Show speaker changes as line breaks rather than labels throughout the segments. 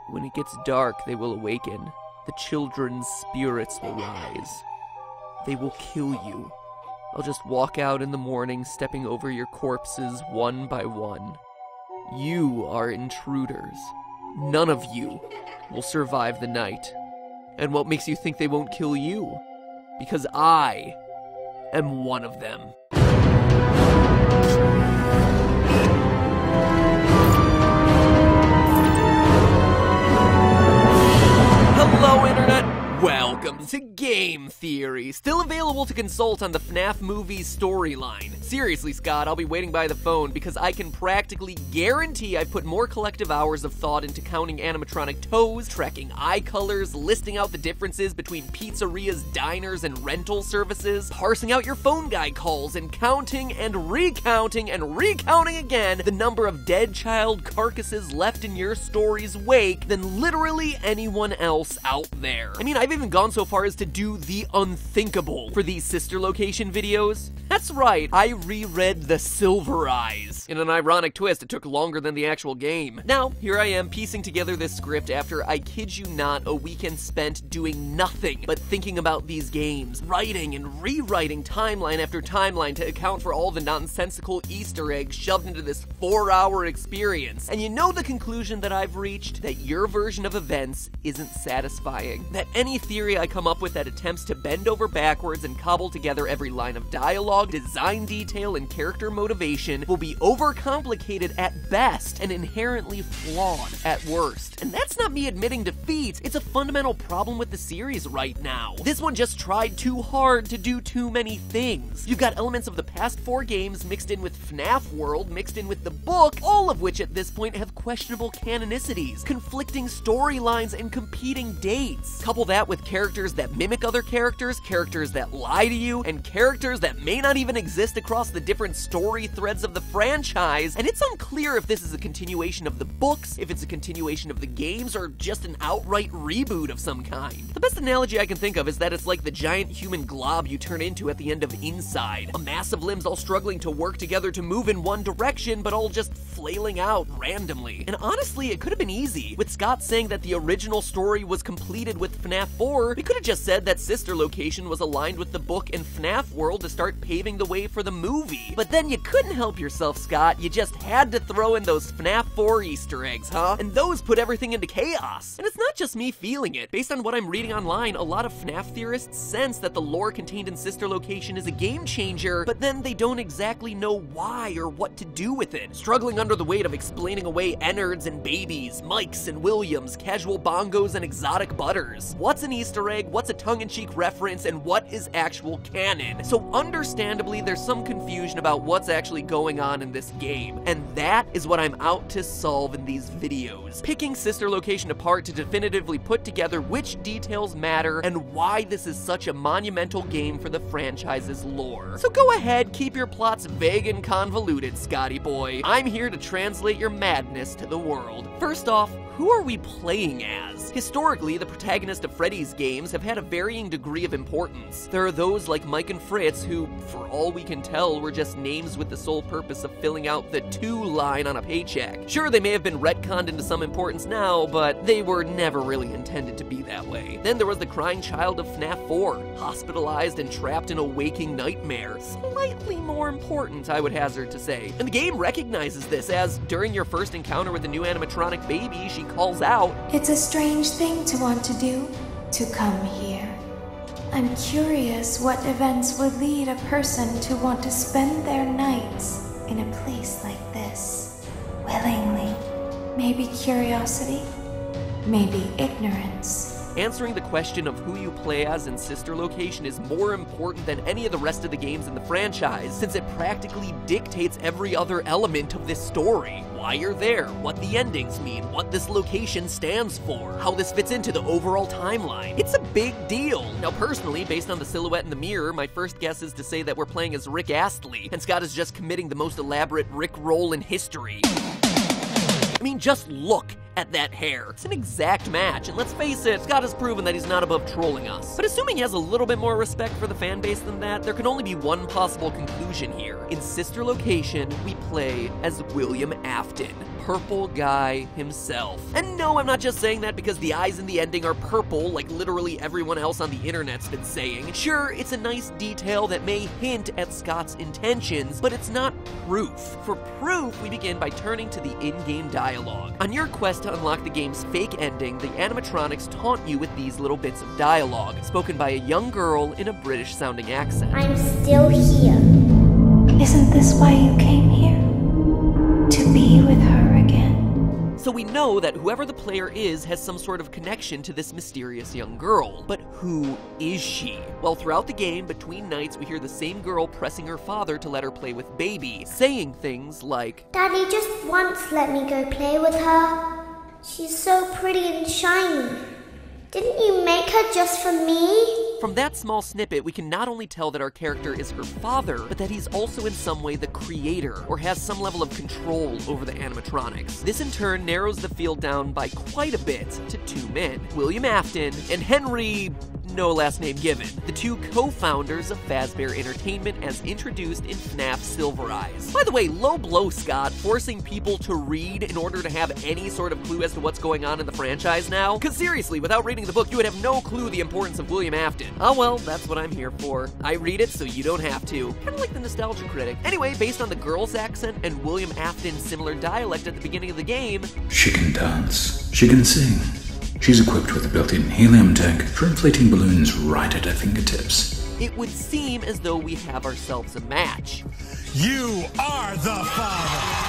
When it gets dark, they will awaken. The children's spirits will rise. They will kill you. I'll just walk out in the morning, stepping over your corpses one by one. You are intruders. None of you will survive the night. And what makes you think they won't kill you? Because I am one of them. Hello, Internet! Welcome to Game Theory, still available to consult on the Fnaf movie's storyline. Seriously, Scott, I'll be waiting by the phone because I can practically guarantee I've put more collective hours of thought into counting animatronic toes, tracking eye colors, listing out the differences between pizzerias, diners, and rental services, parsing out your phone guy calls, and counting and recounting again the number of dead child carcasses left in your story's wake than literally anyone else out there. I mean, I've even gone so far as to do the unthinkable for these sister location videos. That's right, I reread The Silver Eyes. In an ironic twist, it took longer than the actual game. Now, here I am piecing together this script after, I kid you not, a weekend spent doing nothing but thinking about these games, writing and rewriting timeline after timeline to account for all the nonsensical Easter eggs shoved into this 4-hour experience. And you know the conclusion that I've reached? That your version of events isn't satisfying. That any theory I come up with that attempts to bend over backwards and cobble together every line of dialogue, design detail, and character motivation will be overcomplicated at best and inherently flawed at worst. And that's not me admitting defeat, it's a fundamental problem with the series right now. This one just tried too hard to do too many things. You've got elements of the past 4 games mixed in with FNAF World, mixed in with the book, all of which at this point have questionable canonicities, conflicting storylines, and competing dates. Couple that with characters that mimic other characters, characters that lie to you, and characters that may not even exist across the different story threads of the franchise, and it's unclear if this is a continuation of the books, if it's a continuation of the games, or just an outright reboot of some kind. The best analogy I can think of is that it's like the giant human glob you turn into at the end of Inside. A mass of limbs all struggling to work together to move in one direction, but all just flailing out randomly. And honestly, it could have been easy. With Scott saying that the original story was completed with FNAF 4, we could have just said that Sister Location was aligned with the book and FNAF World to start paving the way for the movie. But then you couldn't help yourself, Scott. You just had to throw in those FNAF 4 Easter eggs, huh? And those put everything into chaos. And it's not just me feeling it. Based on what I'm reading online, a lot of FNAF theorists sense that the lore contained in Sister Location is a game changer, but then they don't exactly know why or what to do with it. Struggling under the weight of explaining away Ennards and babies, Mikes and Williams, casual bongos and exotic butters. What's an Easter egg, what's a tongue-in-cheek reference, and what is actual canon? So understandably, there's some confusion about what's actually going on in this game, and that is what I'm out to solve in these videos. Picking Sister Location apart to definitively put together which details matter and why this is such a monumental game for the franchise's lore. So go ahead, keep your plots vague and convoluted, Scotty boy. I'm here to translate your madness to the world. First off, who are we playing as? Historically, the protagonists of Freddy's games have had a varying degree of importance. There are those like Mike and Fritz who, for all we can tell, were just names with the sole purpose of filling out the "to" line on a paycheck. Sure, they may have been retconned into some importance now, but they were never really intended to be that way. Then there was the crying child of FNAF 4, hospitalized and trapped in a waking nightmare. Slightly more important, I would hazard to say. And the game recognizes this as, during your first encounter with the new animatronic baby, she calls out,
"It's a strange thing to want to do, to come here. I'm curious what events would lead a person to want to spend their nights in a place like this, willingly. Maybe curiosity, maybe ignorance."
Answering the question of who you play as in Sister Location is more important than any of the rest of the games in the franchise, since it practically dictates every other element of this story. Why you're there, what the endings mean, what this location stands for, how this fits into the overall timeline. It's a big deal. Now personally, based on the silhouette in the mirror, my first guess is to say that we're playing as Rick Astley, and Scott is just committing the most elaborate Rick roll in history. I mean, just look at that hair. It's an exact match, and let's face it, Scott has proven that he's not above trolling us. But assuming he has a little bit more respect for the fan base than that, there can only be one possible conclusion here. In Sister Location, we play as William Afton. purple guy himself. And no, I'm not just saying that because the eyes in the ending are purple, like literally everyone else on the internet's been saying. Sure, it's a nice detail that may hint at Scott's intentions, but it's not proof. For proof, we begin by turning to the in-game dialogue. On your quest to unlock the game's fake ending, the animatronics taunt you with these little bits of dialogue, spoken by a young girl in a British-sounding accent.
I'm still here.
Isn't this why you came here? To be with her again?
So we know that whoever the player is has some sort of connection to this mysterious young girl. But who is she? Well, throughout the game, between nights, we hear the same girl pressing her father to let her play with Baby, saying things like,
Daddy just once let me go play with her. She's so pretty and shiny. Didn't you make her just for me?
From that small snippet, we can not only tell that our character is her father, but that he's also in some way the creator, or has some level of control over the animatronics. This in turn narrows the field down by quite a bit to two men, William Afton and Henry... no last name given, the two co-founders of Fazbear Entertainment as introduced in Fnaf Silver Eyes. By the way, low blow, Scott, forcing people to read in order to have any sort of clue as to what's going on in the franchise now? Cause seriously, without reading the book, you would have no clue the importance of William Afton. Oh well, that's what I'm here for. I read it so you don't have to. Kinda like the Nostalgia Critic. Anyway, based on the girl's accent and William Afton's similar dialect at the beginning of the game,
she can dance, she can sing. She's equipped with a built-in helium tank for inflating balloons right at her fingertips.
It would seem as though we have ourselves a match.
You are the father!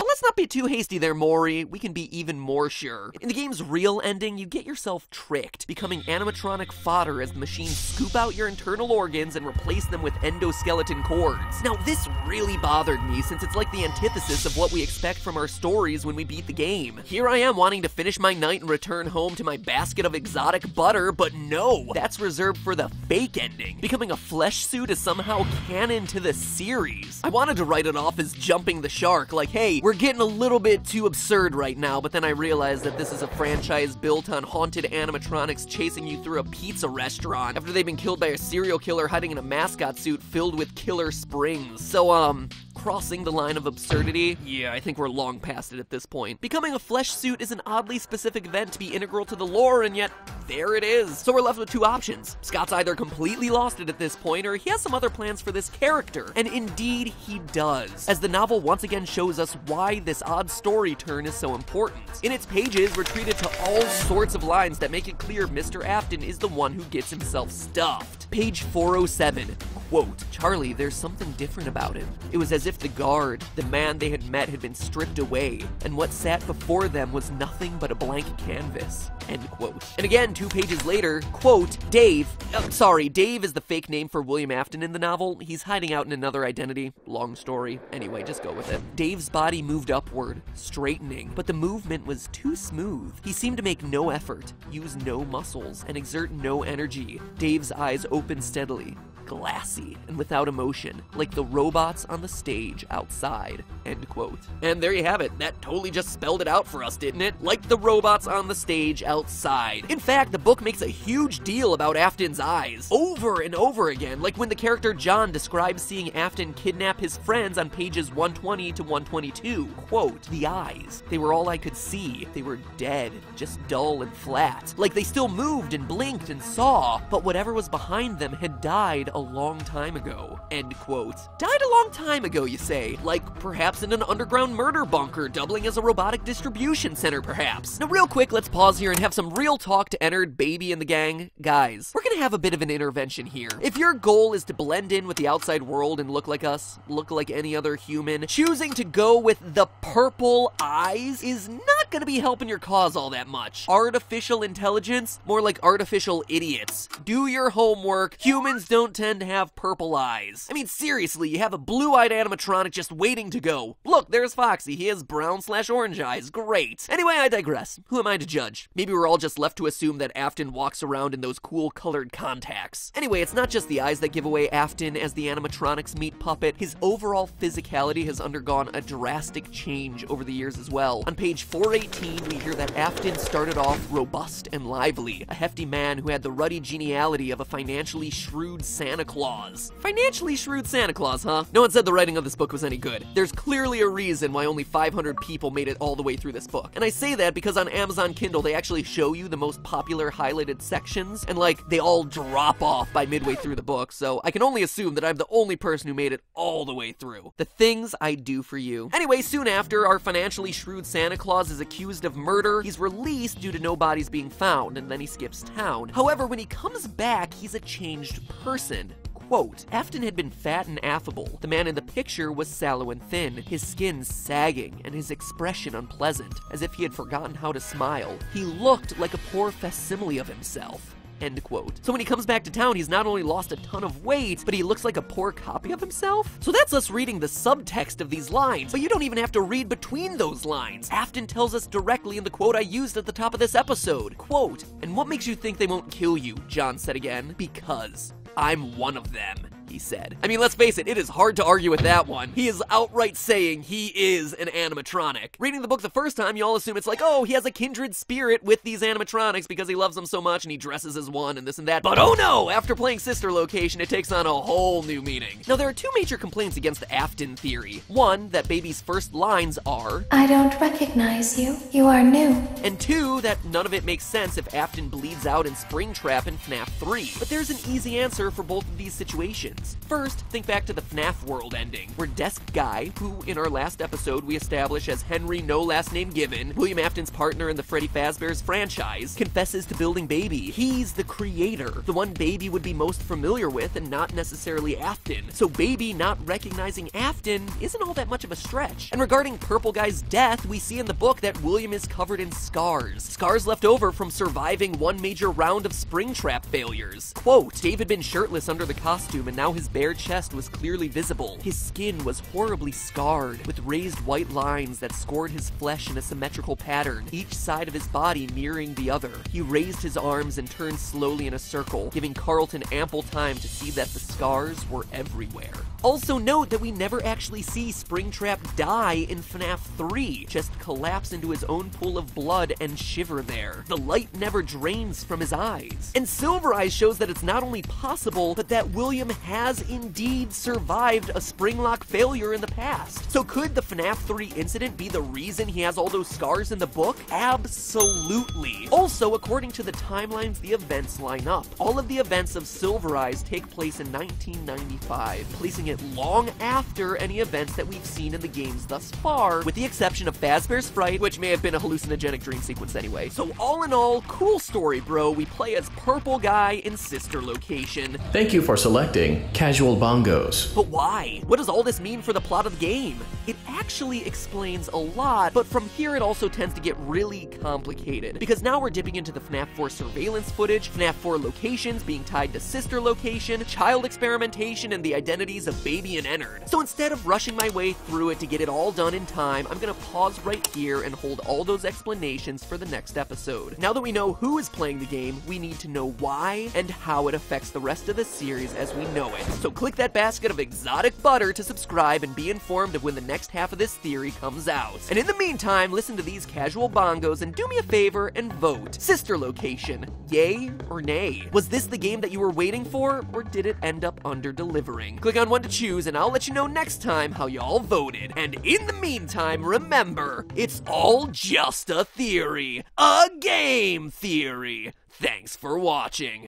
Let's not be too hasty there, Maury. We can be even more sure. In the game's real ending, you get yourself tricked, becoming animatronic fodder as the machines scoop out your internal organs and replace them with endoskeleton cords. Now, this really bothered me since it's like the antithesis of what we expect from our stories when we beat the game. Here I am wanting to finish my night and return home to my basket of exotic butter, but no, that's reserved for the fake ending. Becoming a flesh suit is somehow canon to the series. I wanted to write it off as jumping the shark, like, hey, we're getting a little bit too absurd right now, but then I realized that this is a franchise built on haunted animatronics chasing you through a pizza restaurant after they've been killed by a serial killer hiding in a mascot suit filled with killer springs. So, crossing the line of absurdity? Yeah, I think we're long past it at this point. Becoming a flesh suit is an oddly specific event to be integral to the lore, and yet, there it is. So we're left with two options. Scott's either completely lost it at this point, or he has some other plans for this character. And indeed, he does, as the novel once again shows us why this odd story turn is so important. In its pages, we're treated to all sorts of lines that make it clear Mr. Afton is the one who gets himself stuffed. Page 407. Quote, Charlie, there's something different about him. It was as if the guard, the man they had met, had been stripped away, and what sat before them was nothing but a blank canvas. End quote. And again, 2 pages later, quote, Dave is the fake name for William Afton in the novel. He's hiding out in another identity. Long story. Anyway, just go with it. Dave's body moved upward, straightening, but the movement was too smooth. He seemed to make no effort, use no muscles, and exert no energy. Dave's eyes opened steadily, glassy and without emotion, like the robots on the stage outside. End quote. And there you have it. That totally just spelled it out for us, didn't it? Like the robots on the stage outside. In fact, the book makes a huge deal about Afton's eyes, over and over again, like when the character John describes seeing Afton kidnap his friends on pages 120 to 122. Quote, the eyes. They were all I could see. They were dead, just dull and flat. Like they still moved and blinked and saw, but whatever was behind them had died a long time ago. End quote. Died a long time ago, you say? Like perhaps in an underground murder bunker, doubling as a robotic distribution center, perhaps. Now real quick, let's pause here and have some real talk to Ennard, Baby, and the gang. Guys, we're gonna have a bit of an intervention here. If your goal is to blend in with the outside world and look like us, look like any other human, choosing to go with the purple eyes is not gonna be helping your cause all that much. Artificial intelligence? More like artificial idiots. Do your homework. Humans don't tend to have purple eyes. I mean, seriously, you have a blue-eyed animatronic just waiting to go. Look, there's Foxy. He has brown/orange eyes. Great. Anyway, I digress. Who am I to judge? Maybe we're all just left to assume that Afton walks around in those cool colored contacts. Anyway, it's not just the eyes that give away Afton as the animatronics meet puppet. His overall physicality has undergone a drastic change over the years as well. On page 480 18, we hear that Afton started off robust and lively, a hefty man who had the ruddy geniality of a financially shrewd Santa Claus. Financially shrewd Santa Claus, huh? No one said the writing of this book was any good. There's clearly a reason why only 500 people made it all the way through this book. And I say that because on Amazon Kindle, they actually show you the most popular highlighted sections, and like, they all drop off by midway through the book, so I can only assume that I'm the only person who made it all the way through. The things I do for you. Anyway, soon after, our financially shrewd Santa Claus is accused of murder. He's released due to no bodies being found, and then he skips town. However, when he comes back, he's a changed person. Quote, Afton had been fat and affable. The man in the picture was sallow and thin, his skin sagging and his expression unpleasant, as if he had forgotten how to smile. He looked like a poor facsimile of himself. End quote. So when he comes back to town, he's not only lost a ton of weight, but he looks like a poor copy of himself? So that's us reading the subtext of these lines, but you don't even have to read between those lines. Afton tells us directly in the quote I used at the top of this episode. Quote, and what makes you think they won't kill you? John said again. Because I'm one of them, he said. I mean, let's face it is hard to argue with that one. He is outright saying he is an animatronic. Reading the book the first time, you all assume it's like, oh, he has a kindred spirit with these animatronics because he loves them so much and he dresses as one and this and that. But oh no! After playing Sister Location, it takes on a whole new meaning. Now, there are two major complaints against the Afton theory. One, that Baby's first lines are,
I don't recognize you. You are new.
And two, that none of it makes sense if Afton bleeds out in Springtrap in Fnaf 3. But there's an easy answer for both of these situations. First, think back to the Fnaf World ending, where Desk Guy, who in our last episode we establish as Henry No Last Name Given, William Afton's partner in the Freddy Fazbear's franchise, confesses to building Baby. He's the creator, the one Baby would be most familiar with and not necessarily Afton. So Baby not recognizing Afton isn't all that much of a stretch. And regarding Purple Guy's death, we see in the book that William is covered in scars. Scars left over from surviving one major round of Springtrap failures. Quote, Dave had been shirtless under the costume and now his bare chest was clearly visible. His skin was horribly scarred, with raised white lines that scored his flesh in a symmetrical pattern, each side of his body mirroring the other. He raised his arms and turned slowly in a circle, giving Carlton ample time to see that the scars were everywhere. Also note that we never actually see Springtrap die in Fnaf 3, just collapse into his own pool of blood and shiver there. The light never drains from his eyes. And Silver Eyes shows that it's not only possible, but that William has indeed survived a Springlock failure in the past. So could the Fnaf 3 incident be the reason he has all those scars in the book? Absolutely. Also, according to the timelines the events line up, all of the events of Silver Eyes take place in 1995, placing it long after any events that we've seen in the games thus far, with the exception of Fazbear's Fright, which may have been a hallucinogenic dream sequence anyway. So all in all, cool story, bro. We play as Purple Guy in Sister Location.
Thank you for selecting Casual Bongos.
But why? What does all this mean for the plot of the game? It actually explains a lot, but from here it also tends to get really complicated, because now we're dipping into the FNAF 4 surveillance footage, FNAF 4 locations being tied to Sister Location, child experimentation, and the identities of Baby and Ennard. So instead of rushing my way through it to get it all done in time, I'm gonna pause right here and hold all those explanations for the next episode. Now that we know who is playing the game, we need to know why and how it affects the rest of the series as we know it. So click that basket of exotic butter to subscribe and be informed of when the next half of this theory comes out. And in the meantime, listen to these casual bongos and do me a favor and vote. Sister Location, yay or nay? Was this the game that you were waiting for, or did it end up under-delivering? Click on one to choose and I'll let you know next time how y'all voted. And in the meantime, remember, it's all just a theory. A game theory. Thanks for watching.